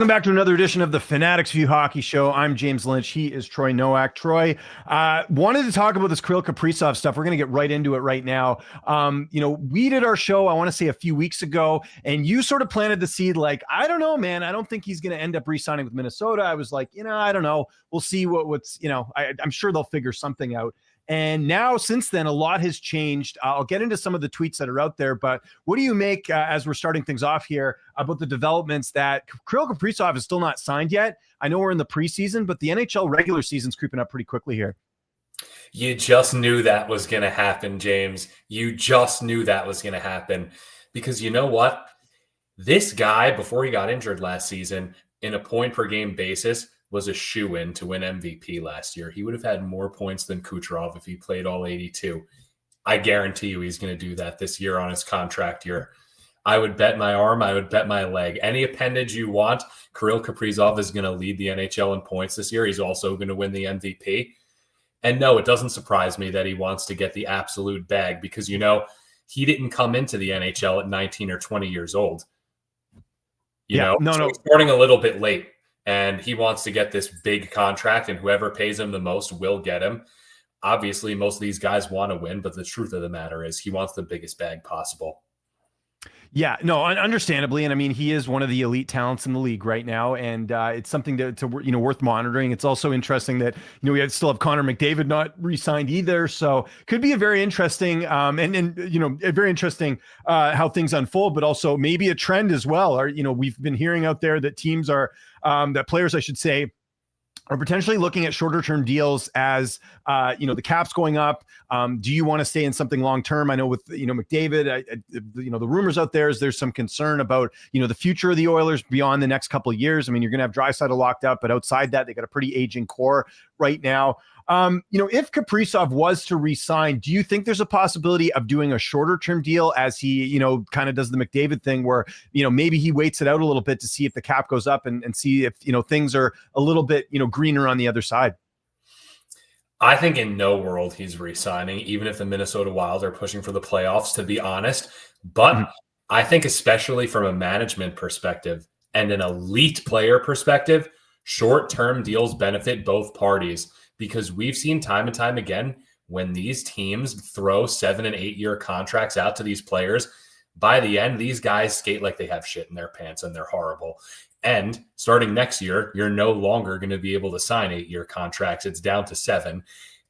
Welcome back to another edition of the Fanatics View Hockey Show. I'm James Lynch. He is Troy Nowak. Troy, wanted to talk about this Kirill Kaprizov stuff. We're going to get right into it right now. We did our show, I want to say a few weeks ago, and you sort of planted the seed like, I don't know, man. I don't think he's going to end up re-signing with Minnesota. I was like, I don't know. We'll see I'm sure they'll figure something out. And now, since then, a lot has changed. I'll get into some of the tweets that are out there, but what do you make, as we're starting things off here, about the developments that Kirill Kaprizov is still not signed yet? I know we're in the preseason, but the NHL regular season's creeping up pretty quickly here. You just knew that was going to happen, James. You just knew that was going to happen. Because you know what? This guy, before he got injured last season, in a point-per-game basis, was a shoo-in to win MVP last year. He would have had more points than Kucherov if he played all 82. I guarantee you he's going to do that this year on his contract year. I would bet my arm. I would bet my leg. Any appendage you want, Kirill Kaprizov is going to lead the NHL in points this year. He's also going to win the MVP. And no, it doesn't surprise me that he wants to get the absolute bag because, he didn't come into the NHL at 19 or 20 years old. He's starting a little bit late. And he wants to get this big contract, and whoever pays him the most will get him. Obviously, most of these guys want to win, but the truth of the matter is he wants the biggest bag possible. Yeah, no, understandably. And I mean, he is one of the elite talents in the league right now. And it's something to worth monitoring. It's also interesting that, we still have Connor McDavid not re-signed either. So could be a very interesting very interesting how things unfold, but also maybe a trend as well. Or, we've been hearing out there that teams are, that players, I should say, are potentially looking at shorter term deals as, the cap's going up. Do you want to stay in something long term? I know with, McDavid, the rumors out there is there's some concern about, the future of the Oilers beyond the next couple of years. I mean, you're going to have Draisaitl locked up, but outside that, they got a pretty aging core right now. If Kaprizov was to re-sign, do you think there's a possibility of doing a shorter term deal as he, kind of does the McDavid thing where, maybe he waits it out a little bit to see if the cap goes up and see if, things are a little bit, greener on the other side? I think in no world he's re-signing, even if the Minnesota Wild are pushing for the playoffs, to be honest. But I think especially from a management perspective and an elite player perspective, short-term deals benefit both parties. Because we've seen time and time again, when these teams throw 7 and 8 year contracts out to these players, by the end, these guys skate like they have shit in their pants and they're horrible. And starting next year, you're no longer going to be able to sign 8-year contracts. It's down to 7.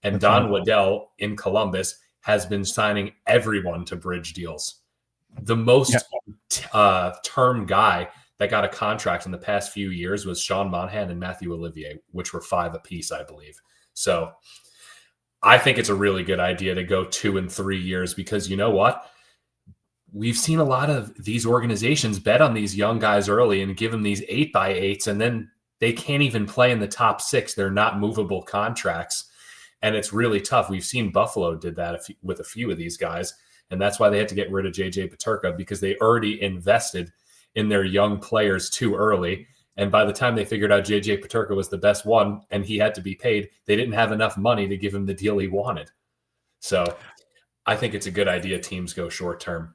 And that's Don Waddell in Columbus has been signing everyone to bridge deals. The most term guy that got a contract in the past few years was Sean Monahan and Matthew Olivier, which were 5 apiece, I believe. So I think it's a really good idea to go 2 and 3 years because you know what? We've seen a lot of these organizations bet on these young guys early and give them these 8x8s, and then they can't even play in the top 6. They're not movable contracts, and it's really tough. We've seen Buffalo did that with a few of these guys, and that's why they had to get rid of JJ Peterka because they already invested in their young players too early. And by the time they figured out JJ Peterka was the best one and he had to be paid, they didn't have enough money to give him the deal he wanted. So I think it's a good idea teams go short term.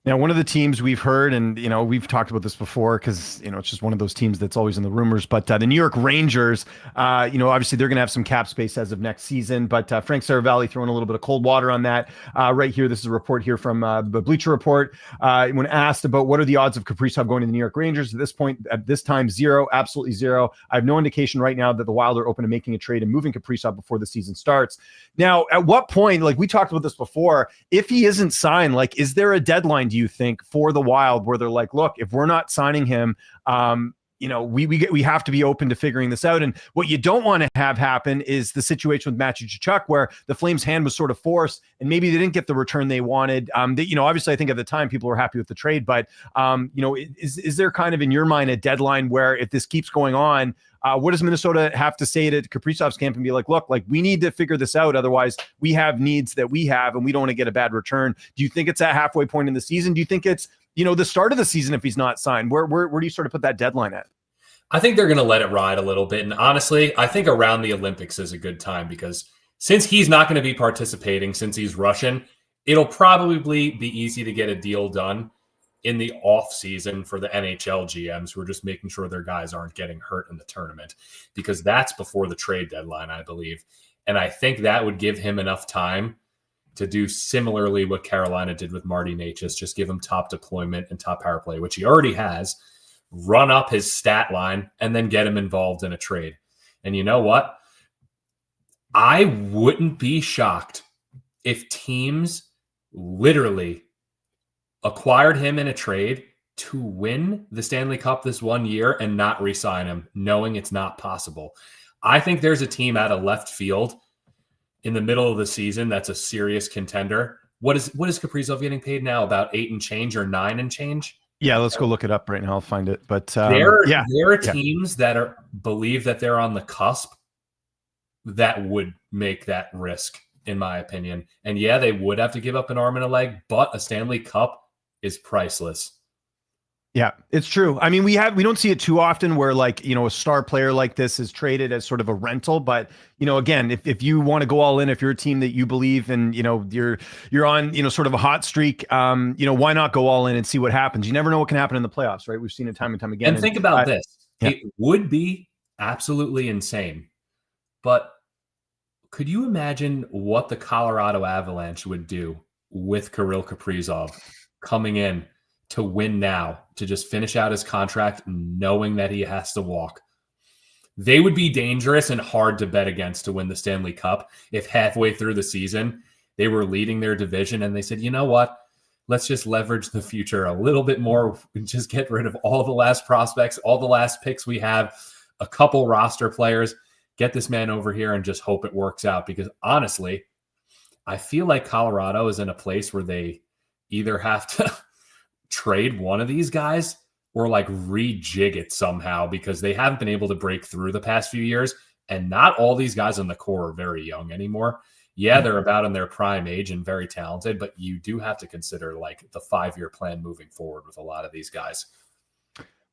Now, one of the teams we've heard, and, we've talked about this before because, it's just one of those teams that's always in the rumors, but the New York Rangers, obviously they're going to have some cap space as of next season, but Frank Saravalli throwing a little bit of cold water on that right here. This is a report here from the Bleacher Report. When asked about what are the odds of Kaprizov going to the New York Rangers at this time, 0, absolutely 0. I have no indication right now that the Wild are open to making a trade and moving Kaprizov before the season starts. Now, at what point, like we talked about this before, if he isn't signed, like, is there a deadline, do you think, for the Wild where they're like, look, if we're not signing him, we have to be open to figuring this out? And what you don't want to have happen is the situation with Matthew Tkachuk where the Flames' hand was sort of forced and maybe they didn't get the return they wanted. Obviously I think at the time people were happy with the trade, but is there kind of in your mind a deadline where if this keeps going on, what does Minnesota have to say to Kaprizov's camp and be like, look, like we need to figure this out. Otherwise we have needs that we have and we don't want to get a bad return. Do you think it's that halfway point in the season? Do you think it's, the start of the season if he's not signed? Where do you sort of put that deadline at? I think they're going to let it ride a little bit. And honestly, I think around the Olympics is a good time because since he's not going to be participating, since he's Russian, it'll probably be easy to get a deal done in the off season for the NHL GMs who are just making sure their guys aren't getting hurt in the tournament, because that's before the trade deadline, I believe. And I think that would give him enough time to do similarly what Carolina did with Marty Necas, just give him top deployment and top power play, which he already has, run up his stat line, and then get him involved in a trade. And you know what? I wouldn't be shocked if teams literally acquired him in a trade to win the Stanley Cup this 1 year and not re-sign him, knowing it's not possible. I think there's a team out of left field in the middle of the season that's a serious contender. What is Kaprizov getting paid now? About 8 and change or 9 and change? Yeah, let's go look it up right now. I'll find it. But there are teams that believe that they're on the cusp that would make that risk, in my opinion. And yeah, they would have to give up an arm and a leg, but a Stanley Cup is priceless. Yeah, it's true. I mean, we don't see it too often where, like, you know, a star player like this is traded as sort of a rental. But, you know, again, if you want to go all in, if you're a team that you believe and, you know, you're on, you know, sort of a hot streak, you know, why not go all in and see what happens? You never know what can happen in the playoffs, right? We've seen it time and time again. And think about this. Yeah. It would be absolutely insane. But could you imagine what the Colorado Avalanche would do with Kirill Kaprizov coming in to win now, to just finish out his contract knowing that he has to walk? They would be dangerous and hard to bet against to win the Stanley Cup if halfway through the season they were leading their division and they said, you know what, let's just leverage the future a little bit more and just get rid of all the last prospects, all the last picks we have, a couple roster players, get this man over here and just hope it works out. Because honestly, I feel like Colorado is in a place where they either have to trade one of these guys or like rejig it somehow, because they haven't been able to break through the past few years. And not all these guys in the core are very young anymore. Yeah, they're about in their prime age and very talented, but you do have to consider like the 5-year plan moving forward with a lot of these guys.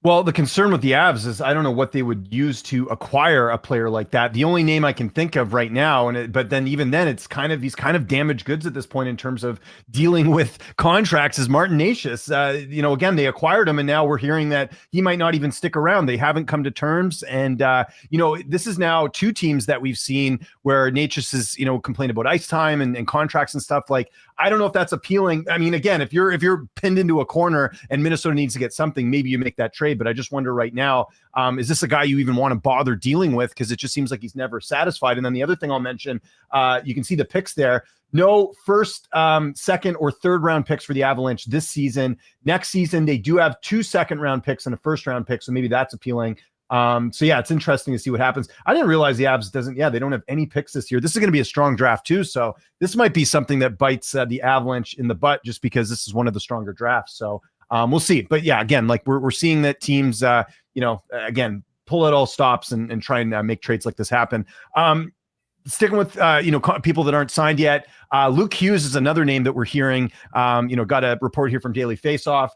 Well, the concern with the Avs is I don't know what they would use to acquire a player like that. The only name I can think of right now, but then even then, he's kind of damaged goods at this point in terms of dealing with contracts, is Martin Necas. You know, again, they acquired him, and now we're hearing that he might not even stick around. They haven't come to terms, and you know, this is now 2 teams that we've seen where Necas is, you know, complained about ice time and contracts and stuff. Like, I don't know if that's appealing. I mean, again, if you're pinned into a corner and Minnesota needs to get something, maybe you make that trade. But I just wonder right now, is this a guy you even want to bother dealing with? Because it just seems like he's never satisfied. And then the other thing I'll mention, you can see the picks there. No first, second, or third round picks for the Avalanche this season. Next season, they do have 2 second-round picks and a first-round pick. So maybe that's appealing. So yeah, it's interesting to see what happens. I didn't realize the Avs they don't have any picks this year. This is going to be a strong draft too. So this might be something that bites the Avalanche in the butt, just because this is one of the stronger drafts. So we'll see. But yeah, again, like we're seeing that teams, you know, again, pull at all stops and try and make trades like this happen. Sticking with, you know, people that aren't signed yet. Luke Hughes is another name that we're hearing. You know, got a report here from Daily Faceoff.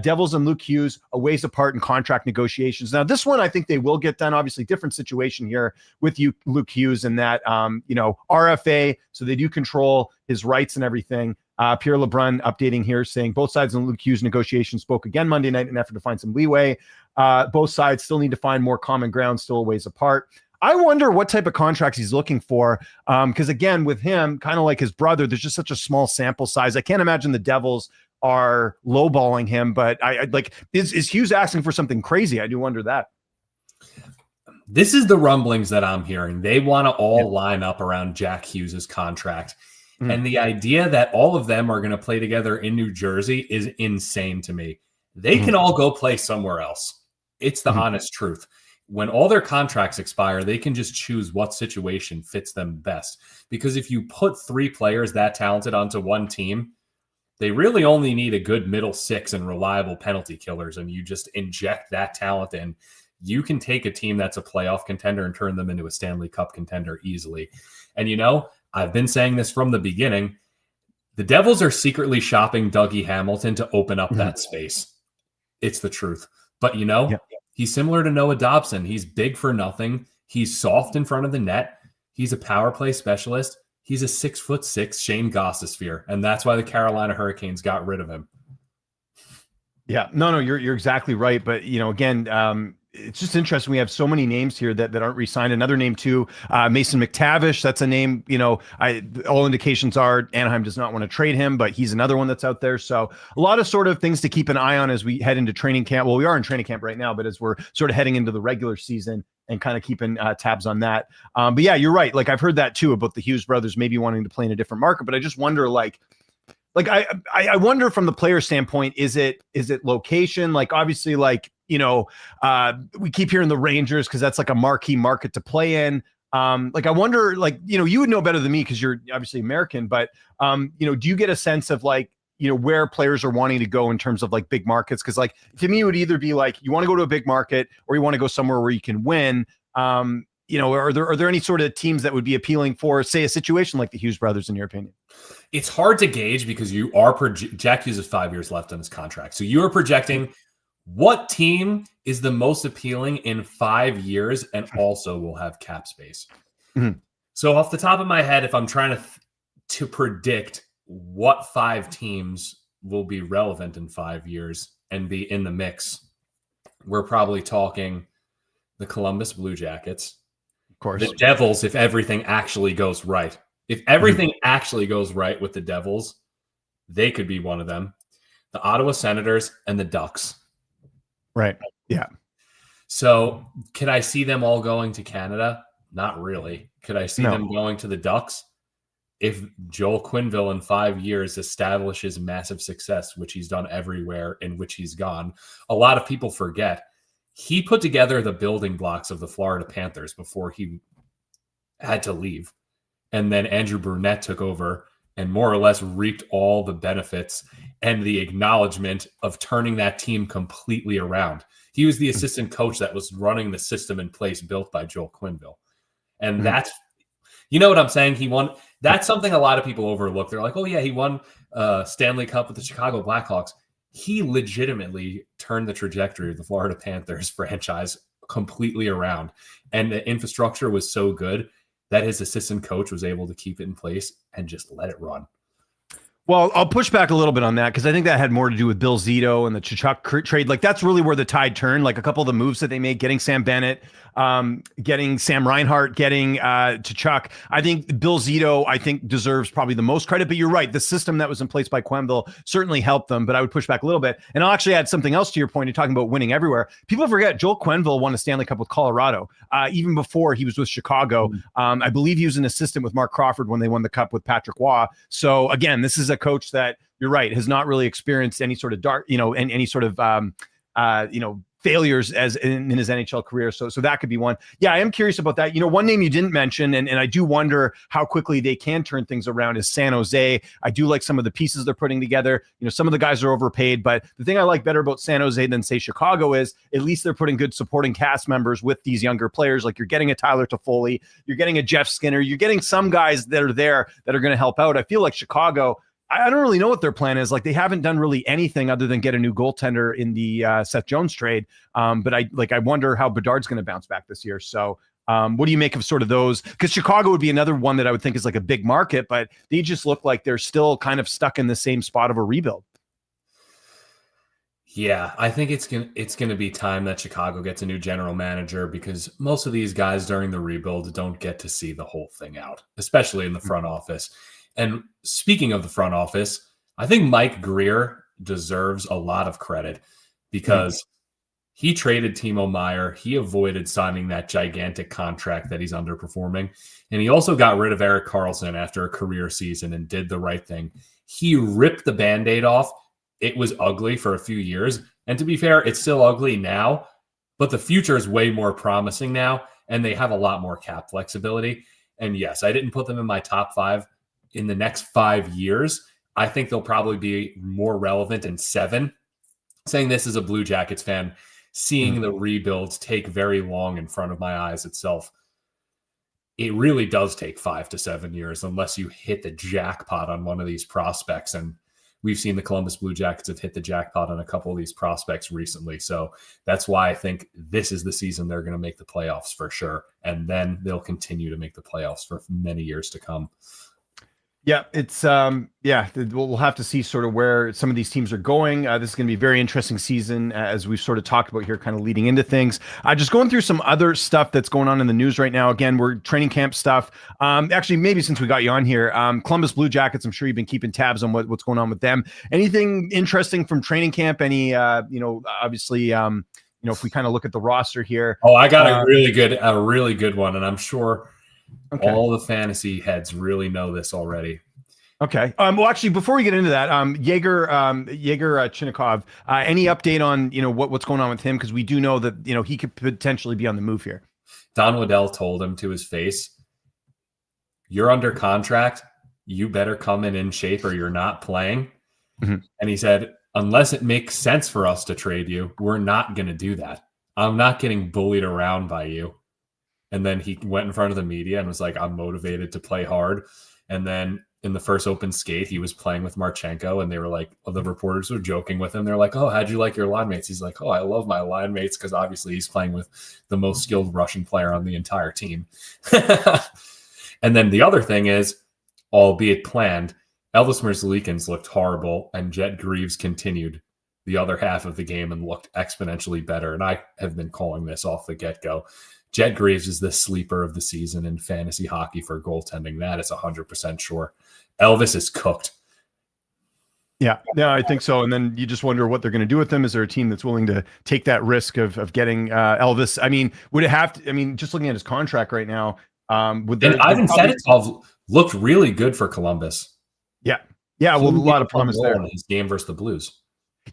Devils and Luke Hughes a ways apart in contract negotiations. Now, this one I think they will get done. Obviously, different situation here with Luke Hughes in that, you know, RFA, so they do control his rights and everything. Pierre LeBrun updating here saying both sides in Luke Hughes negotiations spoke again Monday night in an effort to find some leeway. Both sides still need to find more common ground, still a ways apart. I wonder what type of contracts he's looking for. Because again, with him, kind of like his brother, there's just such a small sample size. I can't imagine the Devils are lowballing him, but I like, is Hughes asking for something crazy? I do wonder that. This is the rumblings that I'm hearing. They want to all line up around Jack Hughes's contract. Mm-hmm. And the idea that all of them are going to play together in New Jersey is insane to me. They can all go play somewhere else. It's the honest truth. When all their contracts expire, they can just choose what situation fits them best. Because if you put 3 players that talented onto one team, they really only need a good middle 6 and reliable penalty killers. And you just inject that talent in. You can take a team that's a playoff contender and turn them into a Stanley Cup contender easily. And, you know, I've been saying this from the beginning. The Devils are secretly shopping Dougie Hamilton to open up that space. It's the truth. But, you know, he's similar to Noah Dobson. He's big for nothing. He's soft in front of the net. He's a power play specialist. He's a 6'6" Shane Gostisbehere. And that's why the Carolina Hurricanes got rid of him. Yeah, no, you're exactly right. But again, it's just interesting. We have so many names here that aren't re-signed. Another name too, Mason McTavish. That's a name. All indications are Anaheim does not want to trade him, but he's another one that's out there. So a lot of sort of things to keep an eye on as we head into training camp. Well, we are in training camp right now, but as we're sort of heading into the regular season and kind of keeping tabs on that. But yeah, you're right. Like I've heard that too about the Hughes brothers maybe wanting to play in a different market. But I just wonder, I wonder from the player standpoint, is it location? Like obviously, we keep hearing the Rangers because that's like a marquee market to play in. I wonder, you would know better than me because you're obviously American, but do you get a sense of where players are wanting to go in terms of like big markets? Because to me, it would either be like you want to go to a big market or you want to go somewhere where you can win. Are there any sort of teams that would be appealing for, say, a situation like the Hughes brothers, in your opinion? It's hard to gauge because you are Jack Hughes has 5 years left on his contract. So you are projecting what team is the most appealing in 5 years and also will have cap space. Mm-hmm. So off the top of my head, if I'm trying to predict what 5 teams will be relevant in 5 years and be in the mix, we're probably talking the Columbus Blue Jackets, of course, the Devils, if everything actually goes right. If everything actually goes right with the Devils, they could be one of them. The Ottawa Senators and the Ducks. Right. Yeah. So could I see them all going to Canada? Not really. Could I see them going to the Ducks? If Joel Quenneville in 5 years establishes massive success, which he's done everywhere in which he's gone, a lot of people forget he put together the building blocks of the Florida Panthers before he had to leave. And then Andrew Brunette took over and more or less reaped all the benefits and the acknowledgement of turning that team completely around. He was the assistant coach that was running the system in place built by Joel Quenneville. And that's, you know what I'm saying? He won. That's something a lot of people overlook. They're like, oh yeah, he won Stanley Cup with the Chicago Blackhawks. He legitimately turned the trajectory of the Florida Panthers franchise completely around. And the infrastructure was so good that his assistant coach was able to keep it in place and just let it run. Well, I'll push back a little bit on that because I think that had more to do with Bill Zito and the Tkachuk trade. Like that's really where the tide turned. Like a couple of the moves that they made, getting Sam Bennett, getting Sam Reinhart, getting Tkachuk. I think Bill Zito, deserves probably the most credit. But you're right, the system that was in place by Quenneville certainly helped them. But I would push back a little bit, and I'll actually add something else to your point. You're talking about winning everywhere. People forget Joel Quenneville won a Stanley Cup with Colorado, even before he was with Chicago. I believe he was an assistant with Mark Crawford when they won the Cup with Patrick Waugh. So again, this is a coach that you're right has not really experienced any sort of any sort of failures as in his NHL career. So that could be one. Yeah, I am curious about that. One name you didn't mention, and I do wonder how quickly they can turn things around, is San Jose. I do like some of the pieces they're putting together. Some of the guys are overpaid, but the thing I like better about San Jose than say Chicago is at least they're putting good supporting cast members with these younger players. Like you're getting a Tyler Toffoli, you're getting a Jeff Skinner, you're getting some guys that are there that are going to help out. I feel like Chicago, I don't really know what their plan is. Like they haven't done really anything other than get a new goaltender in the Seth Jones trade. But I wonder how Bedard's going to bounce back this year. So what do you make of sort of those? Because Chicago would be another one that I would think is like a big market, but they just look like they're still kind of stuck in the same spot of a rebuild. Yeah, I think it's gonna be time that Chicago gets a new general manager because most of these guys during the rebuild don't get to see the whole thing out, especially in the front office. And speaking of the front office, I think Mike Greer deserves a lot of credit because he traded Timo Meier. He avoided signing that gigantic contract that he's underperforming. And he also got rid of Erik Karlsson after a career season and did the right thing. He ripped the Band-Aid off. It was ugly for a few years. And to be fair, it's still ugly now, but the future is way more promising now, and they have a lot more cap flexibility. And yes, I didn't put them in my top 5. In the next 5 years, I think they'll probably be more relevant in 7. Saying this as a Blue Jackets fan, seeing the rebuilds take very long in front of my eyes itself, it really does take 5 to 7 years unless you hit the jackpot on one of these prospects. And we've seen the Columbus Blue Jackets have hit the jackpot on a couple of these prospects recently. So that's why I think this is the season they're going to make the playoffs for sure. And then they'll continue to make the playoffs for many years to come. Yeah, it's we'll have to see sort of where some of these teams are going. This is going to be a very interesting season, as we've sort of talked about here, kind of leading into things. Just going through some other stuff that's going on in the news right now. Again, we're training camp stuff. Actually, maybe since we got you on here, Columbus Blue Jackets. I'm sure you've been keeping tabs on what's going on with them. Anything interesting from training camp? Any, obviously, if we kind of look at the roster here. Oh, I got a really good one, and I'm sure Okay. all the fantasy heads really know this already. Okay. Well, actually, before we get into that, Yegor Chinnikov, any update on what's going on with him? Because we do know that he could potentially be on the move here. Don Waddell told him to his face, "You're under contract. You better come in shape, or you're not playing." Mm-hmm. And he said, "Unless it makes sense for us to trade you, we're not going to do that. I'm not getting bullied around by you." And then he went in front of the media and was like, "I'm motivated to play hard." And then in the first open skate, he was playing with Marchenko, and they were like, the reporters were joking with him. They're like, "Oh, how'd you like your line mates?" He's like, "Oh, I love my line mates," because obviously he's playing with the most skilled Russian player on the entire team. And then the other thing is, albeit planned, Elvis Merzlikins looked horrible, and Jet Greaves continued the other half of the game and looked exponentially better. And I have been calling this off the get-go. Jet Greaves is the sleeper of the season in fantasy hockey for goaltending. That is 100% sure. Elvis is cooked. Yeah, I think so. And then you just wonder what they're going to do with him. Is there a team that's willing to take that risk of getting Elvis? I mean, would it have to? I mean, just looking at his contract right now, would there? And Ivan Fedotov looked really good for Columbus. Yeah, well, a lot of promise there in his game versus the Blues.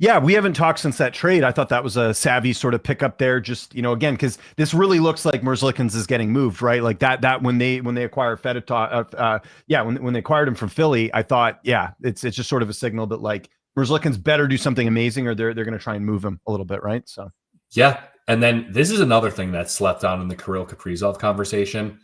Yeah, we haven't talked since that trade. I thought that was a savvy sort of pickup there. Just again, because this really looks like Merzlikins is getting moved, right? Like that when they acquired Fedotov, when they acquired him from Philly, I thought, it's just sort of a signal that like Merzlikins better do something amazing, or they're going to try and move him a little bit, right? So yeah, and then this is another thing that's slept on in the Kirill Kaprizov conversation.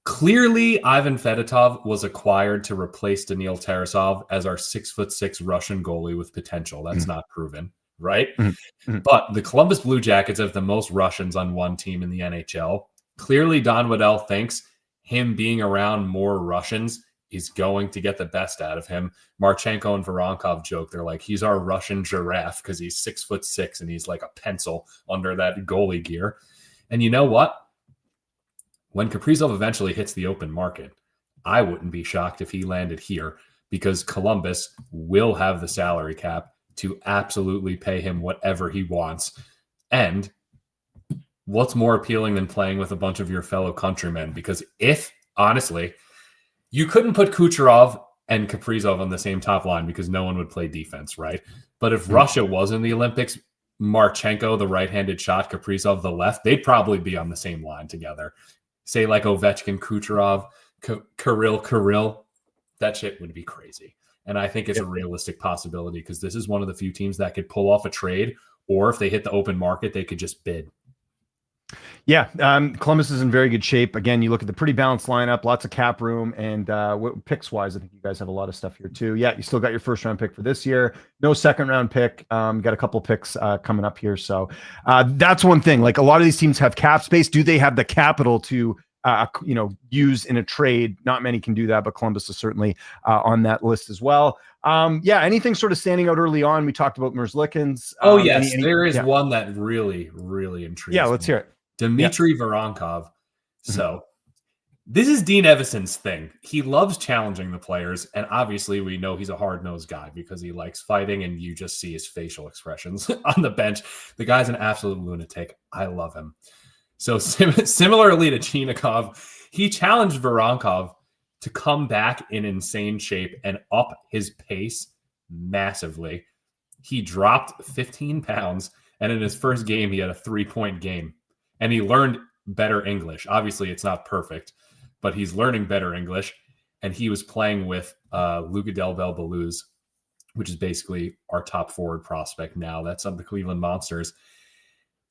Clearly, Ivan Fedotov was acquired to replace Daniil Tarasov as our 6'6" Russian goalie with potential. That's not proven, right? Mm-hmm. But the Columbus Blue Jackets have the most Russians on one team in the NHL. Clearly, Don Waddell thinks him being around more Russians is going to get the best out of him. Marchenko and Voronkov joke. They're like, he's our Russian giraffe because he's 6'6" and he's like a pencil under that goalie gear. And you know what? When Kaprizov eventually hits the open market, I wouldn't be shocked if he landed here, because Columbus will have the salary cap to absolutely pay him whatever he wants. And what's more appealing than playing with a bunch of your fellow countrymen? Because if, honestly, you couldn't put Kucherov and Kaprizov on the same top line because no one would play defense, right? But if Russia was in the Olympics, Marchenko, the right-handed shot, Kaprizov, the left, they'd probably be on the same line together. Say like Ovechkin, Kucherov, Kirill, that shit would be crazy. And I think it's a realistic possibility, because this is one of the few teams that could pull off a trade, or if they hit the open market, they could just bid. Yeah, Columbus is in very good shape. Again, you look at the pretty balanced lineup, lots of cap room, and picks wise, I think you guys have a lot of stuff here too. Yeah, you still got your first round pick for this year, no second round pick. Got a couple picks coming up here, so that's one thing. Like a lot of these teams have cap space. Do they have the capital to use in a trade? Not many can do that, but Columbus is certainly on that list as well. Anything sort of standing out early on? We talked about Merzlikins. Oh yes, there is one that really, really intrigues me. Yeah, let's hear it. Dmitry Voronkov. So this is Dean Evason's thing. He loves challenging the players, and obviously we know he's a hard-nosed guy because he likes fighting, and you just see his facial expressions on the bench. The guy's an absolute lunatic. I love him. So similarly to Chinnikov, he challenged Voronkov to come back in insane shape and up his pace massively. He dropped 15 pounds, and in his first game, he had a 3-point game. And he learned better English. Obviously, it's not perfect, but he's learning better English. And he was playing with Luca Del Belbaluz, which is basically our top forward prospect now. That's on the Cleveland Monsters.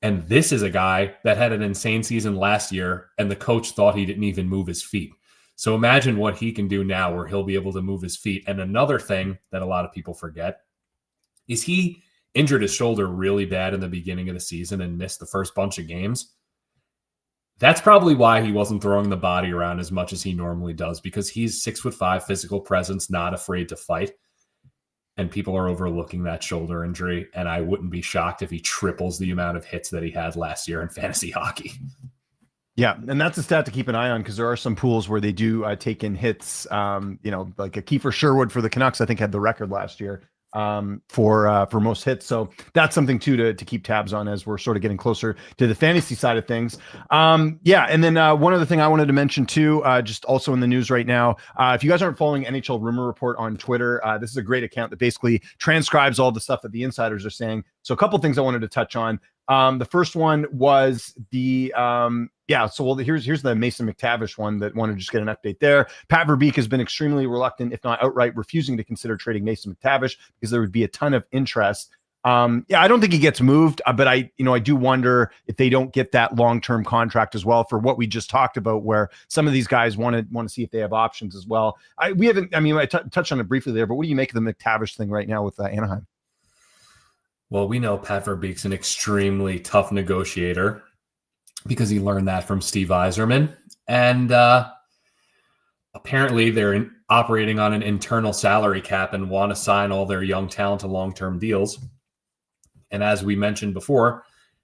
And this is a guy that had an insane season last year, and the coach thought he didn't even move his feet. So imagine what he can do now, where he'll be able to move his feet. And another thing that a lot of people forget is he injured his shoulder really bad in the beginning of the season and missed the first bunch of games. That's probably why he wasn't throwing the body around as much as he normally does, because he's 6'5" physical presence, not afraid to fight. And people are overlooking that shoulder injury. And I wouldn't be shocked if he triples the amount of hits that he had last year in fantasy hockey. Yeah, and that's a stat to keep an eye on, because there are some pools where they do take in hits. Like a Kiefer Sherwood for the Canucks, I think, had the record last year for most hits. So that's something too to keep tabs on as we're sort of getting closer to the fantasy side of things. And then one other thing I wanted to mention too, just also in the news right now, if you guys aren't following NHL Rumor Report on Twitter, this is a great account that basically transcribes all the stuff that the insiders are saying. So a couple things I wanted to touch on. The first one was the here's the Mason McTavish one that wanted to just get an update there. Pat Verbeek has been extremely reluctant, if not outright refusing to consider trading Mason McTavish, because there would be a ton of interest. I don't think he gets moved, but I do wonder if they don't get that long-term contract as well for what we just talked about, where some of these guys want to see if they have options as well. I touched on it briefly there, but what do you make of the McTavish thing right now with Anaheim? Well, we know Pat Verbeek's an extremely tough negotiator because he learned that from Steve Yzerman. And apparently they're operating on an internal salary cap and want to sign all their young talent to long-term deals. And as we mentioned before,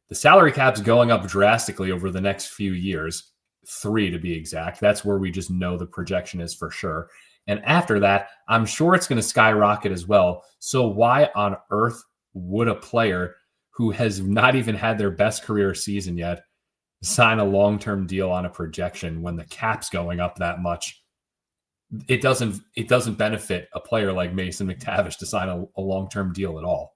the salary cap's going up drastically over the next few years, 3 to be exact. That's where we just know the projection is for sure. And after that, I'm sure it's going to skyrocket as well. So why on earth would a player who has not even had their best career season yet sign a long-term deal on a projection when the cap's going up that much? It doesn't benefit a player like Mason McTavish to sign a long-term deal at all.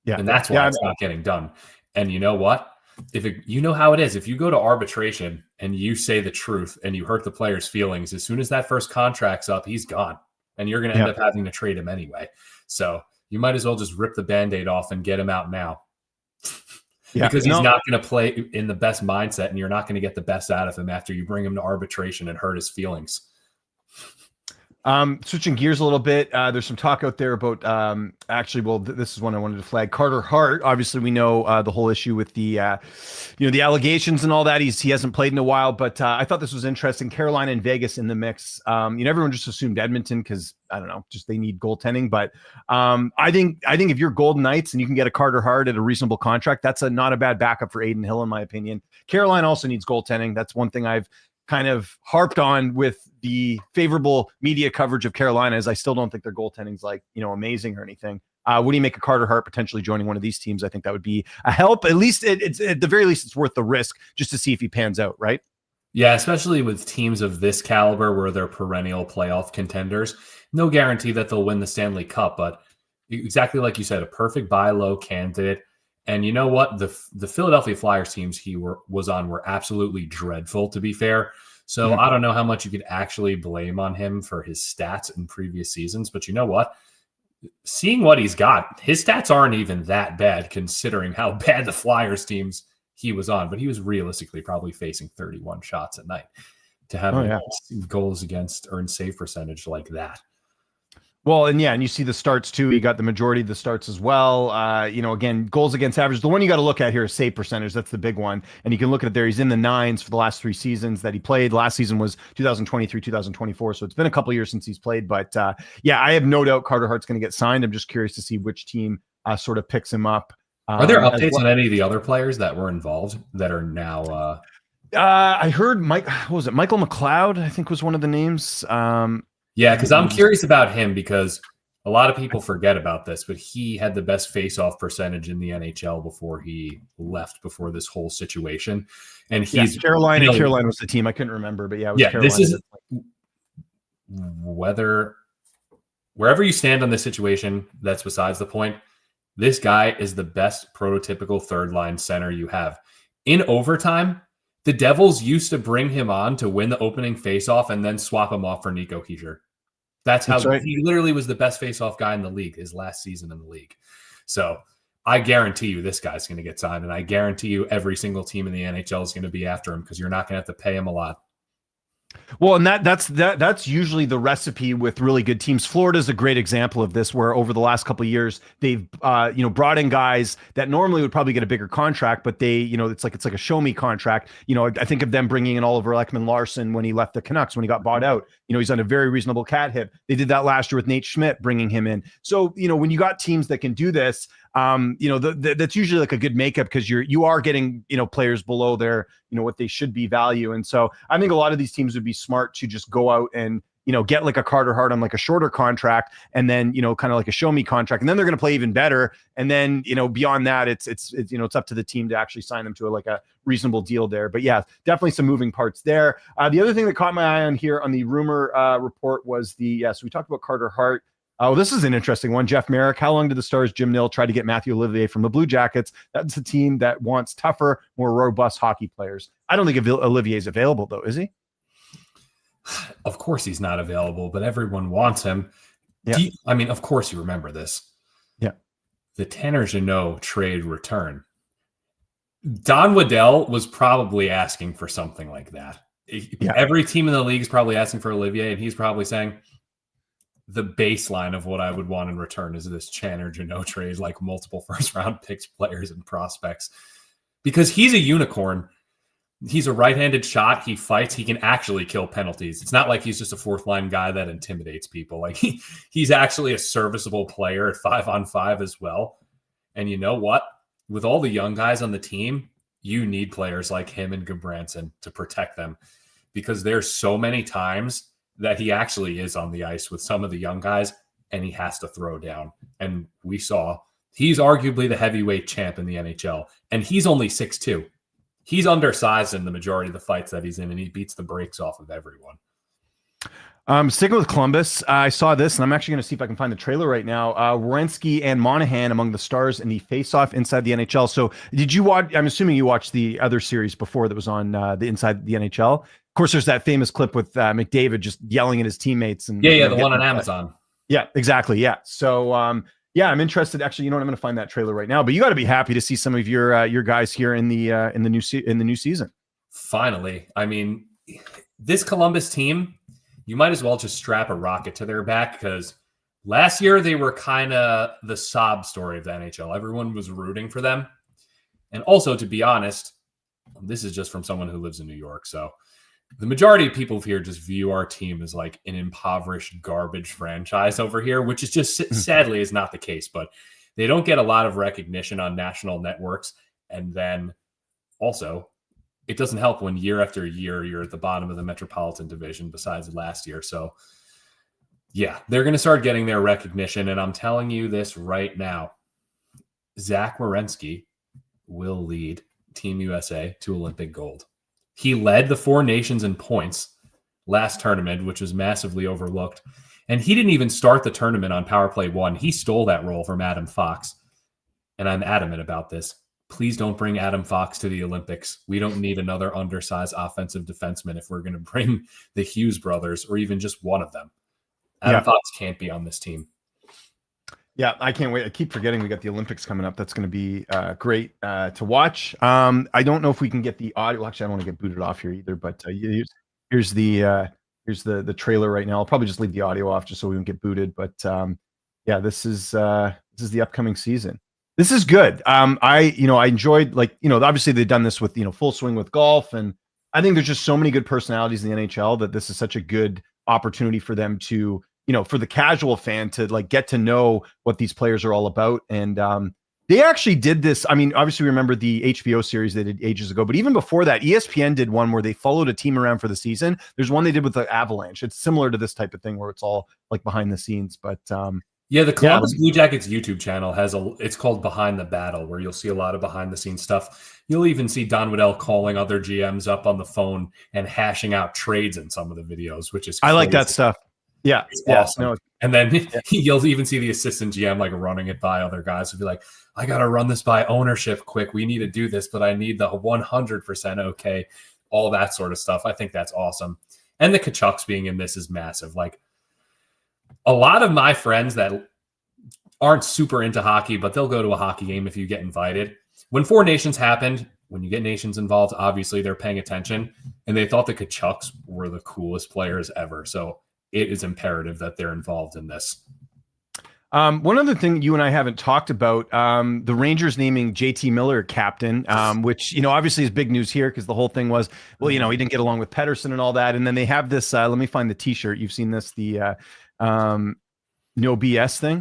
Yeah. And that's why it's not getting done. And you know what? You know how it is. If you go to arbitration and you say the truth and you hurt the player's feelings, as soon as that first contract's up, he's gone. And you're going to end up having to trade him anyway. So you might as well just rip the Band-Aid off and get him out now. Because he's not going to play in the best mindset, and you're not going to get the best out of him after you bring him to arbitration and hurt his feelings. Switching gears a little bit, there's some talk out there about this is one I wanted to flag. Carter Hart. Obviously, we know the whole issue with the the allegations and all that. He hasn't played in a while, but I thought this was interesting. Carolina and Vegas in the mix. Everyone just assumed Edmonton because I don't know, just they need goaltending. But I think if you're Golden Knights and you can get a Carter Hart at a reasonable contract, that's not a bad backup for Aiden Hill, in my opinion. Carolina also needs goaltending. That's one thing I've kind of harped on with the favorable media coverage of Carolina, is I still don't think their goaltending's amazing or anything. What do you make of Carter Hart potentially joining one of these teams? I think that would be a help. At least it's at the very least, it's worth the risk just to see if he pans out, right? Yeah, especially with teams of this caliber where they're perennial playoff contenders. No guarantee that they'll win the Stanley Cup, but exactly like you said, a perfect buy low candidate. And you know what? The Philadelphia Flyers teams he was on were absolutely dreadful, to be fair. So I don't know how much you could actually blame on him for his stats in previous seasons. But you know what? Seeing what he's got, his stats aren't even that bad considering how bad the Flyers teams he was on. But he was realistically probably facing 31 shots a night to have goals against earned save percentage like that. Well, and you see the starts too. He got the majority of the starts as well. Again, goals against average. The one you got to look at here is save percentage. That's the big one. And you can look at it there. He's in the 9s for the last 3 seasons that he played. Last season was 2023, 2024. So it's been a couple of years since he's played. But I have no doubt Carter Hart's going to get signed. I'm just curious to see which team sort of picks him up. Are there updates on any of the other players that were involved that are now? I heard Michael McLeod, I think was one of the names. Yeah, because I'm curious about him because a lot of people forget about this, but he had the best face-off percentage in the NHL before he left, before this whole situation. And he's Carolina. Carolina was the team. I couldn't remember, but it was Carolina. This is wherever you stand on this situation, that's besides the point. This guy is the best prototypical third-line center you have. In overtime, the Devils used to bring him on to win the opening face-off and then swap him off for Nico Hischier. That's right. He literally was the best face-off guy in the league his last season in the league. So I guarantee you this guy's going to get signed, and I guarantee you every single team in the NHL is going to be after him because you're not going to have to pay him a lot. Well, and that's usually the recipe with really good teams. Florida's a great example of this, where over the last couple of years they've brought in guys that normally would probably get a bigger contract, but they it's like a show me contract. I think of them bringing in Oliver Ekman-Larsson when he left the Canucks when he got bought out. He's on a very reasonable cat hit. They did that last year with Nate Schmidt, bringing him in. So when you got teams that can do this, that's usually like a good makeup because you are getting players below their what they should be value. And so I think a lot of these teams would be smart to just go out and get like a Carter Hart on like a shorter contract, and then kind of like a show me contract, and then they're going to play even better. And then beyond that, it's up to the team to actually sign them to a reasonable deal there. But yeah, definitely some moving parts there. The other thing that caught my eye on here on the rumor report was so we talked about Carter Hart. Oh, this is an interesting one. Jeff Merrick. How long did the Stars' Jim Nill try to get Matthew Olivier from the Blue Jackets? That's a team that wants tougher, more robust hockey players. I don't think Olivier is available, though, is he? Of course he's not available, but everyone wants him. Yeah. Of course you remember this. Yeah. The Tanner Jeannot trade return. Don Waddell was probably asking for something like that. Yeah. Every team in the league is probably asking for Olivier, and he's probably saying, the baseline of what I would want in return is this Tanner Jeannot trade, like multiple first-round picks, players, and prospects. Because he's a unicorn. He's a right-handed shot. He fights. He can actually kill penalties. It's not like he's just a fourth-line guy that intimidates people. Like he's actually a serviceable player at 5-on-5 as well. And you know what? With all the young guys on the team, you need players like him and Gudbranson to protect them, because there's so many times that he actually is on the ice with some of the young guys and he has to throw down. And we saw he's arguably the heavyweight champ in the NHL, and he's only 6'2". He's undersized in the majority of the fights that he's in, and he beats the brakes off of everyone. Sticking with Columbus, I saw this, and I'm actually going to see if I can find the trailer right now. Werenski and Monahan among the stars in the face-off inside the NHL. So did you watch? I'm assuming you watched the other series before that was on the Inside the NHL. Of course, there's that famous clip with McDavid just yelling at his teammates. And the one on Amazon. Yeah, exactly. Yeah. So I'm interested. Actually, I'm going to find that trailer right now. But you got to be happy to see some of your guys here in the new season. Finally, this Columbus team, you might as well just strap a rocket to their back, because last year they were kind of the sob story of the NHL. Everyone was rooting for them. And also, to be honest, this is just from someone who lives in New York. So the majority of people here just view our team as like an impoverished garbage franchise over here, which is just sadly is not the case. But they don't get a lot of recognition on national networks. And then also, it doesn't help when year after year you're at the bottom of the Metropolitan Division besides last year. So yeah, they're going to start getting their recognition. And I'm telling you this right now, Zach Werenski will lead Team USA to Olympic gold. He led the Four Nations in points last tournament, which was massively overlooked. And he didn't even start the tournament on Power Play 1. He stole that role from Adam Fox. And I'm adamant about this. Please don't bring Adam Fox to the Olympics. We don't need another undersized offensive defenseman if we're going to bring the Hughes brothers or even just one of them. Adam Fox can't be on this team. Yeah, I can't wait. I keep forgetting we got the Olympics coming up. That's going to be great to watch. I don't know if we can get the audio. Well, actually, I don't want to get booted off here either. But here's the trailer right now. I'll probably just leave the audio off just so we don't get booted. But this is the upcoming season. This is good. I enjoyed, obviously they've done this with Full Swing with golf, and I think there's just so many good personalities in the NHL that this is such a good opportunity for them to, for the casual fan to get to know what these players are all about. And they actually did this. Obviously we remember the HBO series they did ages ago, but even before that, ESPN did one where they followed a team around for the season. There's one they did with the Avalanche. It's similar to this type of thing where it's all like behind the scenes, but the Columbus Blue Jackets YouTube channel it's called Behind the Battle, where you'll see a lot of behind the scenes stuff. You'll even see Don Waddell calling other GMs up on the phone and hashing out trades in some of the videos, which is crazy. I like that stuff. Yeah, it's awesome. No, and then you'll even see the assistant GM running it by other guys who'll be like, I got to run this by ownership quick. We need to do this, but I need the 100% okay. All that sort of stuff. I think that's awesome. And the Kachucks being in this is massive. A lot of my friends that aren't super into hockey, but they'll go to a hockey game if you get invited. When Four Nations happened, when you get nations involved, obviously they're paying attention. and they thought the Kachucks were the coolest players ever. So it is imperative that they're involved in this. One other thing you and I haven't talked about, the Rangers naming JT Miller captain, which, obviously is big news here because the whole thing was, well, he didn't get along with Pettersson and all that. And then they have this, let me find the t-shirt. You've seen this, the no BS thing.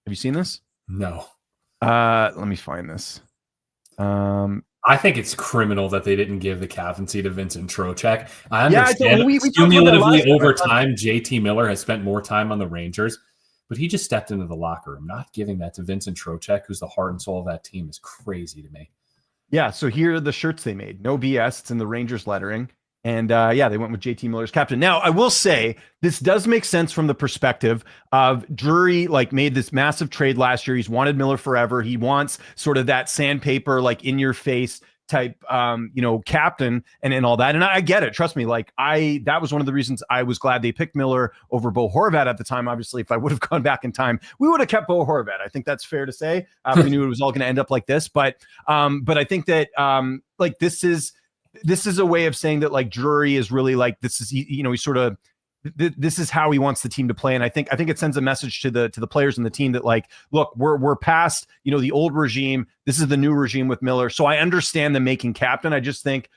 Have you seen this? No. Let me find this. I think it's criminal that they didn't give the captaincy to Vincent Trocheck. I understand cumulatively over time, JT Miller has spent more time on the Rangers, but he just stepped into the locker room. Not giving that to Vincent Trocheck, who's the heart and soul of that team, is crazy to me. Yeah, so here are the shirts they made. No BS. It's in the Rangers lettering. And they went with JT Miller as captain. Now, I will say this does make sense from the perspective of Drury, made this massive trade last year. He's wanted Miller forever. He wants sort of that sandpaper, in your face type, captain and all that. And I get it. Trust me. That was one of the reasons I was glad they picked Miller over Bo Horvat at the time. Obviously, if I would have gone back in time, we would have kept Bo Horvat. I think that's fair to say. We knew it was all going to end up like this, but I think that this is a way of saying that Drury is really this is, he's sort of, this is how he wants the team to play. And I think it sends a message to the players and the team that look, we're past, the old regime. This is the new regime with Miller. So I understand them making captain. I just think,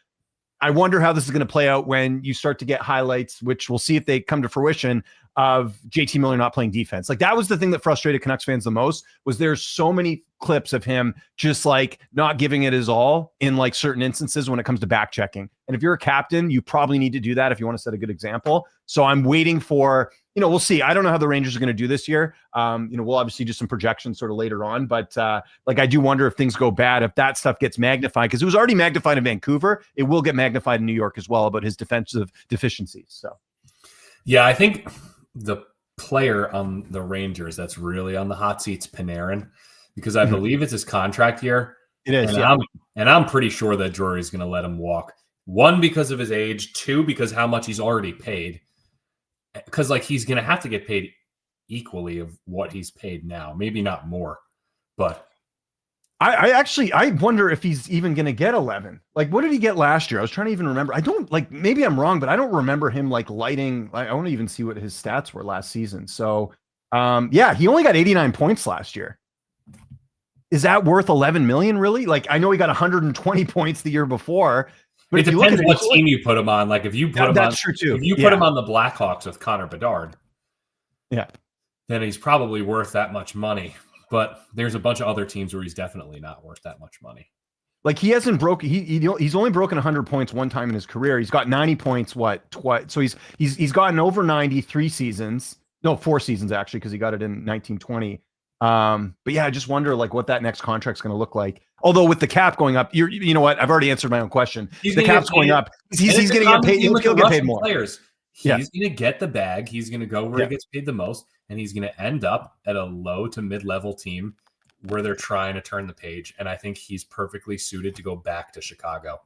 I wonder how this is going to play out when you start to get highlights, which we'll see if they come to fruition, of JT Miller not playing defense. That was the thing that frustrated Canucks fans the most, was there's so many clips of him just not giving it his all in certain instances when it comes to back checking. And if you're a captain, you probably need to do that if you want to set a good example. So I'm waiting for, we'll see. I don't know how the Rangers are going to do this year. We'll obviously do some projections sort of later on, but I do wonder if things go bad, if that stuff gets magnified, because it was already magnified in Vancouver. It will get magnified in New York as well about his defensive deficiencies. So, yeah, I think the player on the Rangers that's really on the hot seat's Panarin, because I believe it's his contract year. It is, and I'm pretty sure that Drury's going to let him walk. One, because of his age. Two, because how much he's already paid. Because he's going to have to get paid equally of what he's paid now. Maybe not more, but I wonder if he's even going to get 11. What did he get last year? I was trying to even remember. I don't maybe I'm wrong, but I don't remember him lighting. I want to even see what his stats were last season. So, he only got 89 points last year. Is that worth 11 million really? I know he got 120 points the year before, but it depends what team you put him on. If you put him that's true too. If you put him on the Blackhawks with Connor Bedard, then he's probably worth that much money. But there's a bunch of other teams where he's definitely not worth that much money. He hasn't broken. He's only broken 100 points one time in his career. He's got 90 points. Twice? So he's gotten over 90 4 seasons actually, because he got it in 1920. But yeah, I just wonder what that next contract's going to look like. Although with the cap going up, you know what? I've already answered my own question. The cap's going up. He's going to get paid. He'll get paid more. Players. He's going to get the bag. He's going to go where he gets paid the most, and he's going to end up at a low to mid-level team where they're trying to turn the page. And I think he's perfectly suited to go back to Chicago.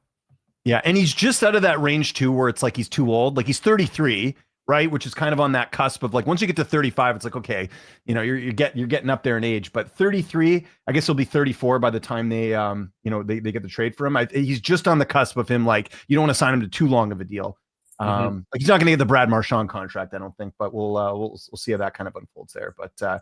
Yeah, and he's just out of that range too, where it's he's too old. He's 33, right? Which is kind of on that cusp of once you get to 35, it's okay, you're getting up there in age. But 33, I guess he'll be 34 by the time they they get the trade for him. He's just on the cusp of him. You don't want to sign him to too long of a deal. He's not going to get the Brad Marchand contract, I don't think, but we'll see how that kind of unfolds there. But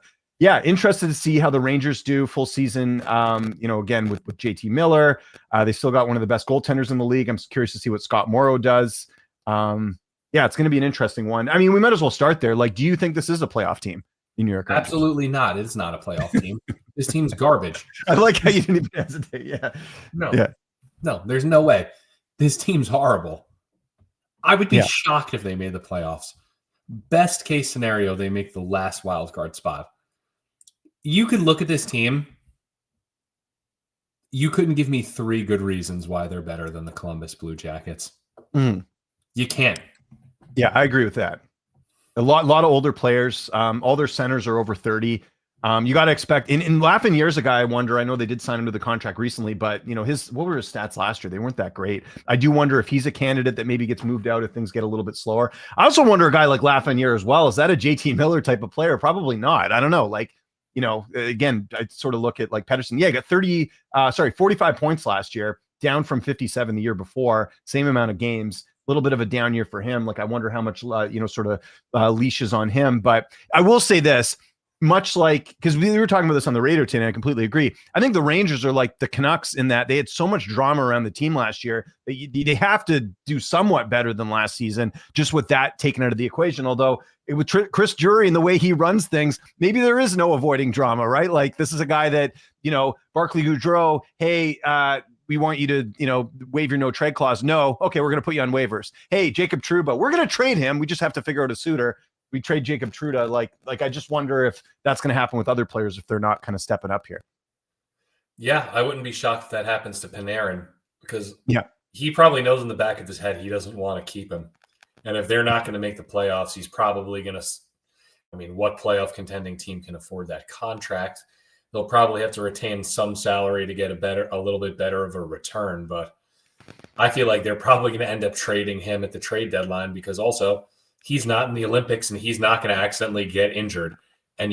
interested to see how the Rangers do full season. Again with JT Miller, they still got one of the best goaltenders in the league. I'm curious to see what Scott Morrow does. It's going to be an interesting one. I mean, we might as well start there. Do you think this is a playoff team in New York? Absolutely not. It's not a playoff team. This team's garbage. I like how you didn't even hesitate. Yeah. No, there's no way. This team's horrible. I would be shocked if they made the playoffs. Best case scenario, they make the last wild card spot. You could look at this team. You couldn't give me 3 good reasons why they're better than the Columbus Blue Jackets. You can't. Yeah, I agree with that. A lot of older players. All their centers are over 30. You got to expect in Lafreniere's a guy. I wonder. I know they did sign him to the contract recently, but what were his stats last year? They weren't that great. I do wonder if he's a candidate that maybe gets moved out if things get a little bit slower. I also wonder a guy like Lafreniere as well. Is that a JT Miller type of player? Probably not. I don't know. Again, I sort of look at Pettersson. Yeah, he got 45 points last year, down from 57 the year before. Same amount of games. little bit of a down year for him. Like, I wonder how much, sort of leash is on him. But I will say this, much like, because we were talking about this on the radio today, and I completely agree. I think the Rangers are like the Canucks in that they had so much drama around the team last year that they have to do somewhat better than last season, just with that taken out of the equation. Although with Chris Drury and the way he runs things, maybe there is no avoiding drama, right? Like, this is a guy that, Barclay Goodrow, hey, we want you to, waive your no trade clause. No. Okay, we're going to put you on waivers. Hey, Jacob Trouba, we're going to trade him. We just have to figure out a suitor. We trade Jacob Trouba. Like I just wonder if that's going to happen with other players if they're not kind of stepping up here. Yeah, I wouldn't be shocked if that happens to Panarin, because he probably knows in the back of his head he doesn't want to keep him. And if they're not going to make the playoffs, he's probably going to – what playoff contending team can afford that contract? They'll probably have to retain some salary to get a little bit better of a return. But I feel like they're probably going to end up trading him at the trade deadline, because also – he's not in the Olympics and he's not going to accidentally get injured. And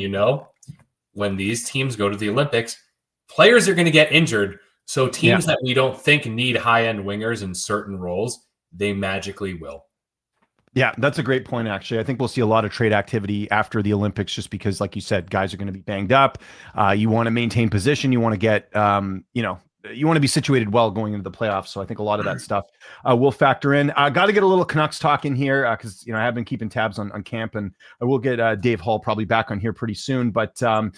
when these teams go to the Olympics, players are going to get injured. So teams that we don't think need high-end wingers in certain roles, they magically will. Yeah, that's a great point, actually. I think we'll see a lot of trade activity after the Olympics, just because, like you said, guys are going to be banged up. You want to maintain position. You want to get, you want to be situated well going into the playoffs. So I think a lot of that stuff will factor in. Got to get a little Canucks talk in here because, I have been keeping tabs on camp, and I will get Dave Hall probably back on here pretty soon. But some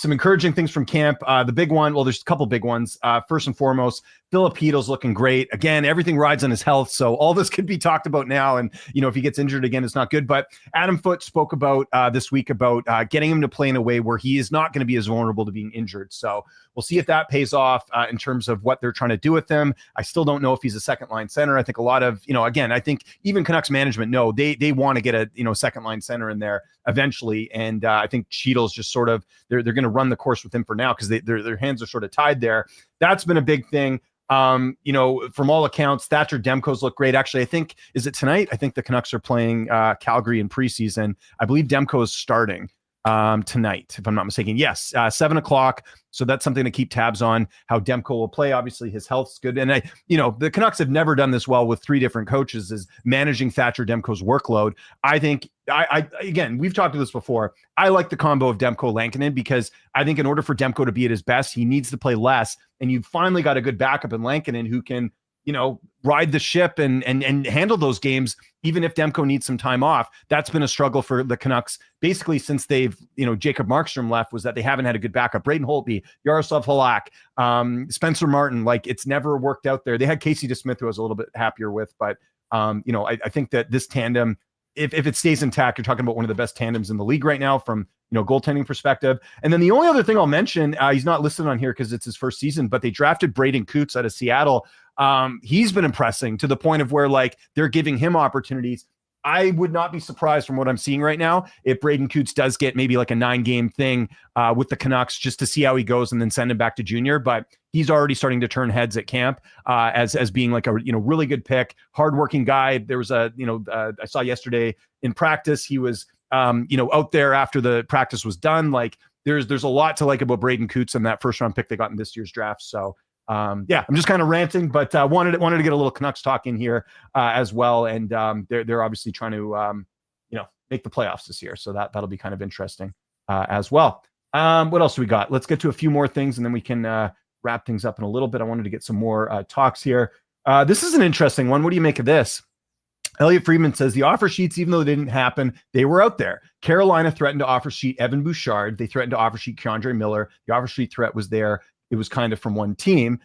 encouraging things from camp. The big one, well, there's a couple big ones. First and foremost, Filipito's looking great. Again, everything rides on his health. So all this could be talked about now. And, if he gets injured again, it's not good. But Adam Foote spoke about this week about getting him to play in a way where he is not going to be as vulnerable to being injured. So we'll see if that pays off in terms of what they're trying to do with him. I still don't know if he's a second line center. I think a lot of, again, I think even Canucks management know they want to get a, second line center in there eventually. And I think Cheadle's just sort of, they're going to run the course with him for now because their hands are sort of tied there. That's been a big thing. From all accounts, Thatcher Demko's look great. Actually, I think, is it tonight? I think the Canucks are playing Calgary in preseason. I believe Demko is starting tonight, if I'm not mistaken. Yes, 7:00. So that's something to keep tabs on, how Demko will play. Obviously, his health's good. And the Canucks have never done this well with three different coaches, is managing Thatcher Demko's workload. I think, again, we've talked about this before. I like the combo of Demko Lankinen, because I think in order for Demko to be at his best, he needs to play less. And you've finally got a good backup in Lankinen who can, ride the ship and handle those games, even if Demko needs some time off. That's been a struggle for the Canucks basically since they've, Jacob Markstrom left, was that they haven't had a good backup. Braden Holtby, Yaroslav Halak, Spencer Martin, like, it's never worked out there. They had Casey DeSmith, who I was a little bit happier with, but I think that this tandem, if it stays intact, you're talking about one of the best tandems in the league right now from, goaltending perspective. And then the only other thing I'll mention, he's not listed on here because it's his first season, but they drafted Braden Coots out of Seattle. He's been impressing to the point of where, like, they're giving him opportunities. I would not be surprised from what I'm seeing right now if Braden Coots does get maybe like a 9-game thing with the Canucks, just to see how he goes and then send him back to junior. But he's already starting to turn heads at camp as being like a really good pick, hardworking guy. There was I saw yesterday in practice, he was out there after the practice was done. Like, there's a lot to like about Braden Coots and that first round pick they got in this year's draft. So I'm just kind of ranting, but wanted to get a little Canucks talk in here as well. And they're obviously trying to make the playoffs this year, so that'll be kind of interesting as well. What else do we got? Let's get to a few more things, and then we can wrap things up in a little bit. I wanted to get some more talks here. This is an interesting one. What do you make of this? Elliot Friedman says the offer sheets, even though they didn't happen, they were out there. Carolina threatened to offer sheet Evan Bouchard. They threatened to offer sheet Keandre Miller. The offer sheet threat was there. It was kind of from one team,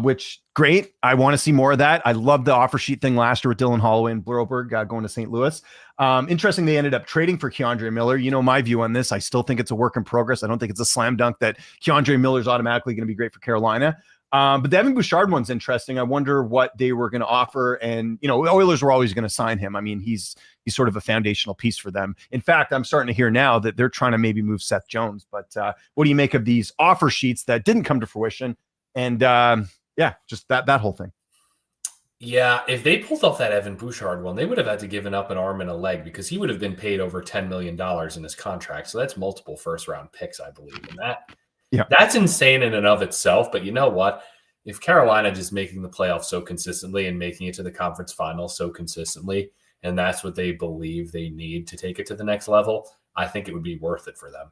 which great. I want to see more of that. I loved the offer sheet thing last year with Dylan Holloway and Broberg going to St. Louis. Interesting, they ended up trading for Keandre Miller. My view on this. I still think it's a work in progress. I don't think it's a slam dunk that Keandre Miller is automatically going to be great for Carolina. But the Evan Bouchard one's interesting. I wonder what they were going to offer. And, Oilers were always going to sign him. I mean, he's sort of a foundational piece for them. In fact, I'm starting to hear now that they're trying to maybe move Seth Jones. But what do you make of these offer sheets that didn't come to fruition? And just that whole thing. Yeah, if they pulled off that Evan Bouchard one, they would have had to given up an arm and a leg, because he would have been paid over $10 million in his contract. So that's multiple first-round picks, I believe. And that's insane in and of itself. But you know what? if Carolina just making the playoffs so consistently and making it to the conference finals so consistently, and that's what they believe they need to take it to the next level, I think it would be worth it for them.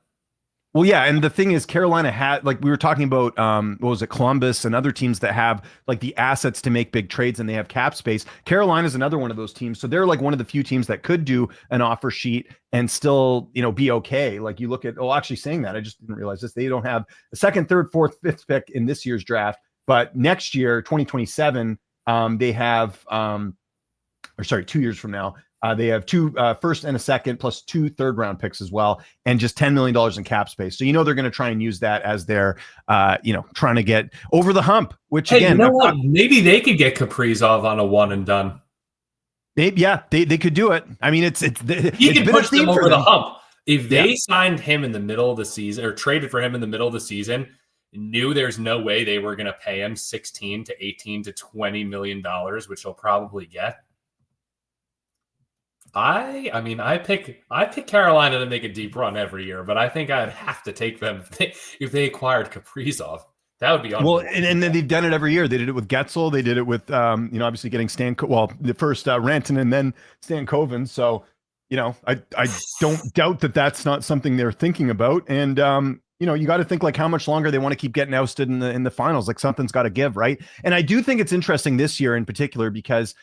Well, yeah, and the thing is, Carolina had, like we were talking about, what was it, Columbus and other teams that have like the assets to make big trades and they have cap space. Carolina is another one of those teams, so they're like one of the few teams that could do an offer sheet and still, be okay. Like you look at, actually saying that, I just didn't realize this. They don't have a second, third, fourth, fifth pick in this year's draft, but next year, 2027, they have, 2 years from now. They have two first and a second plus 2 third-round picks as well, and just $10 million in cap space. So they're going to try and use that as their, trying to get over the hump. Which again, you know what? Maybe they could get Kaprizov on a one and done. Maybe, yeah, they could do it. I mean, he can push them over the hump. If they signed him in the middle of the season or traded for him in the middle of the season, knew there's no way they were going to pay him 16 to 18 to $20 million, which he'll probably get. I pick Carolina to make a deep run every year, but I think I'd have to take them if they acquired Kaprizov. That would be well, and then they've done it every year. They did it with Getzel. They did it with obviously getting the first Rantanen and then Stankoven. So I don't doubt that that's not something they're thinking about. And you got to think like how much longer they want to keep getting ousted in the finals. Like something's got to give, right? And I do think it's interesting this year in particular because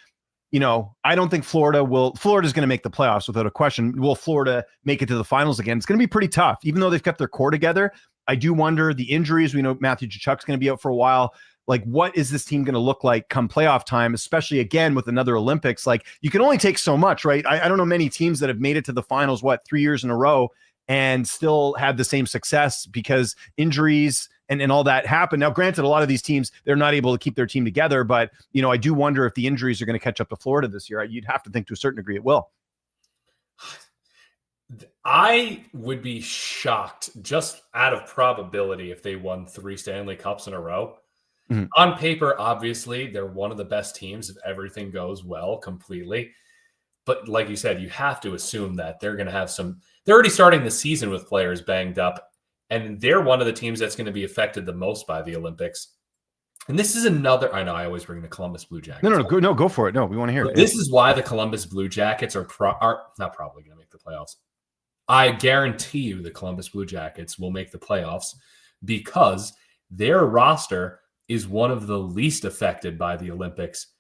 I don't think Florida's going to make the playoffs without a question. Will Florida make it to the finals again? It's going to be pretty tough, even though they've kept their core together. I do wonder the injuries. We know Matthew Tkachuk's going to be out for a while. Like, what is this team going to look like come playoff time, especially again with another Olympics? Like, you can only take so much, right? I don't know many teams that have made it to the finals, 3 years in a row and still had the same success because injuries and all that happened. Now, granted, a lot of these teams, they're not able to keep their team together, but, I do wonder if the injuries are going to catch up to Florida this year. You'd have to think to a certain degree it will. I would be shocked just out of probability if they won 3 Stanley Cups in a row. Mm-hmm. On paper, obviously, they're one of the best teams if everything goes well completely. But like you said, you have to assume that they're going to have they're already starting the season with players banged up. And they're one of the teams that's going to be affected the most by the Olympics. And this is another. I know I always bring the Columbus Blue Jackets. No, go for it. No, we want to hear it. This is why the Columbus Blue Jackets are not probably going to make the playoffs. I guarantee you the Columbus Blue Jackets will make the playoffs because their roster is one of the least affected by the Olympics.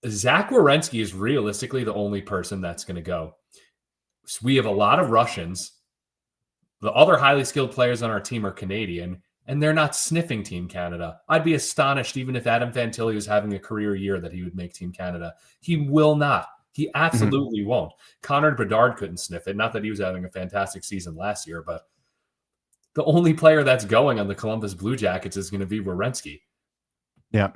Zach Werenski is realistically the only person that's going to go. So we have a lot of Russians. The other highly skilled players on our team are Canadian, and they're not sniffing Team Canada. I'd be astonished even if Adam Fantilli was having a career year that he would make Team Canada. He will not. He absolutely won't. Connor Bedard couldn't sniff it. Not that he was having a fantastic season last year, but the only player that's going on the Columbus Blue Jackets is going to be Werenski. Yeah.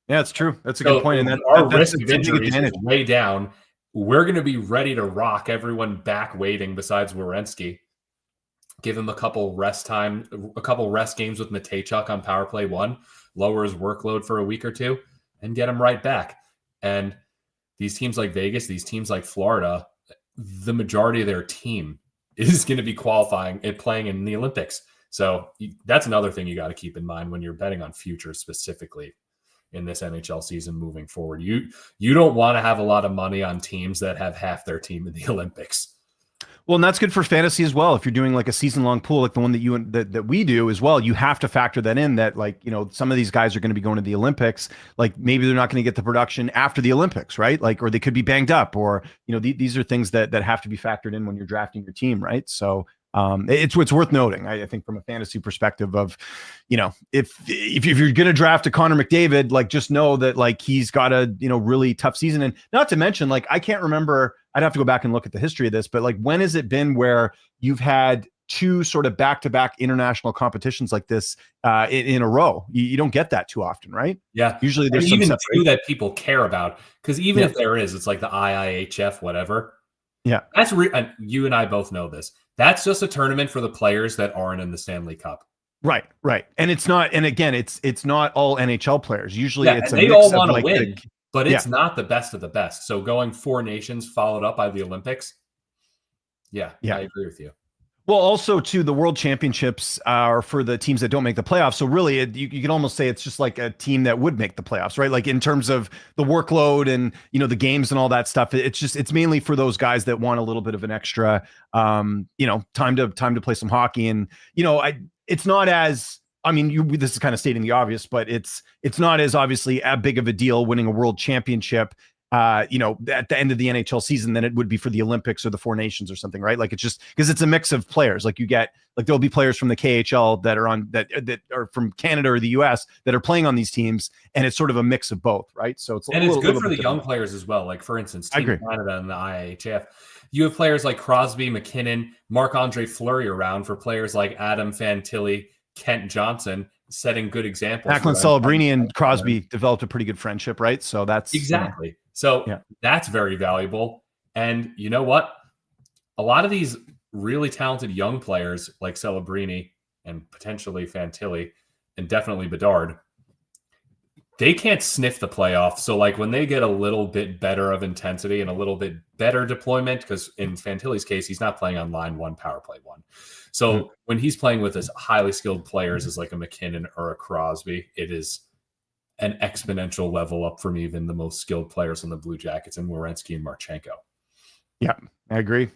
Yeah, it's true. That's a good point. And our risk of injury is way down. We're going to be ready to rock everyone back waiting besides Werenski. Give him a couple rest games with Matejchuk on power play 1, lower his workload for a week or 2, and get him right back. And these teams like Vegas, these teams like Florida, the majority of their team is going to be qualifying and playing in the Olympics. So that's another thing you got to keep in mind when you're betting on futures specifically in this NHL season moving forward. You don't want to have a lot of money on teams that have half their team in the Olympics. Well, and that's good for fantasy as well. If you're doing like a season-long pool, like the one that we do as well, you have to factor that in. That some of these guys are going to be going to the Olympics. Like maybe they're not going to get the production after the Olympics, right? Like, or they could be banged up, or these are things that have to be factored in when you're drafting your team, right? So it's worth noting, I think, from a fantasy perspective of, if you're going to draft a Connor McDavid, like just know that like he's got a really tough season, and not to mention like I can't remember. I'd have to go back and look at the history of this, but like when has it been where you've had 2 sort of back-to-back international competitions like this in a row? You don't get that too often, right? Yeah. Usually there's even 2 that people care about, because even if there is, it's like the IIHF, whatever. Yeah. That's and you and I both know this. That's just a tournament for the players that aren't in the Stanley Cup. Right. And it's not, and again, it's not all NHL players. Usually it's they all want to win. But it's not the best of the best. So going 4 nations followed up by the Olympics. Yeah, I agree with you. Well, also too, the World Championships are for the teams that don't make the playoffs. So really, you can almost say it's just like a team that would make the playoffs, right? Like in terms of the workload and the games and all that stuff. It's mainly for those guys that want a little bit of an extra, time to play some hockey. And it's not as, I mean, this is kind of stating the obvious, but it's not as obviously a big of a deal winning a World Championship at the end of the NHL season than it would be for the Olympics or the Four Nations or something, right? Like it's just because it's a mix of players. Like you get, like there'll be players from the KHL that are on that are from Canada or the US that are playing on these teams, and it's sort of a mix of both, right? So it's good for the young players as well. Like for instance, Team Canada and the IIHF, you have players like Crosby, McKinnon, Marc-Andre Fleury around for players like Adam Fantilli, Kent Johnson, setting good examples. Macklin Celebrini and Crosby developed a pretty good friendship, right? So that's exactly. So that's very valuable. And you know what? A lot of these really talented young players like Celebrini and potentially Fantilli and definitely Bedard, they can't sniff the playoffs. So like when they get a little bit better of intensity and a little bit better deployment, because in Fantilli's case, he's not playing on line one, power play one. So when he's playing with his highly skilled players as like a McKinnon or a Crosby, it is an exponential level up from even the most skilled players on the Blue Jackets and Werenski and Marchenko. Yeah, I agree.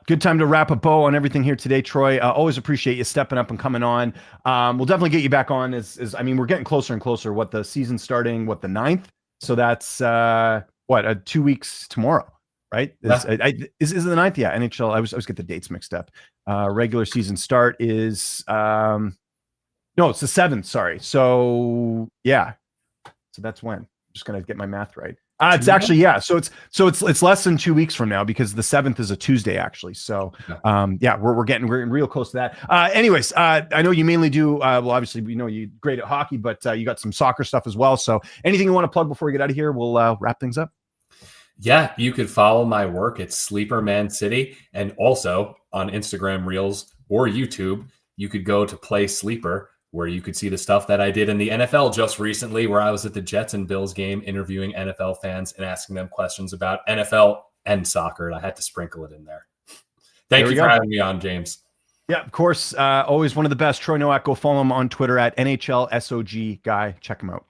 Good time to wrap a bow on everything here today, Troy. Always appreciate you stepping up and coming on. We'll definitely get you back on I mean, we're getting closer and closer. What, the season's starting, the 9th? So that's 2 weeks tomorrow, right? Is it the 9th? Yeah, NHL. I was get the dates mixed up. Regular season start is no, it's the 7th. Sorry. So yeah. So that's when. I'm just gonna get my math right. It's actually So it's less than 2 weeks from now because the 7th is a Tuesday actually. So we're getting real close to that. Anyways, I know you mainly do. Well, obviously we know you're great at hockey, but you got some soccer stuff as well. So anything you want to plug before we get out of here? We'll wrap things up. Yeah, you could follow my work at Sleeper Man City, and also on Instagram Reels or YouTube, you could go to Play Sleeper, where you could see the stuff that I did in the NFL just recently, where I was at the Jets and Bills game interviewing NFL fans and asking them questions about NFL and soccer. And I had to sprinkle it in there. Thank you for having me on, James. Yeah, of course. Always one of the best. Troy Nowak. Go follow him on Twitter at NHLSOG guy. Check him out.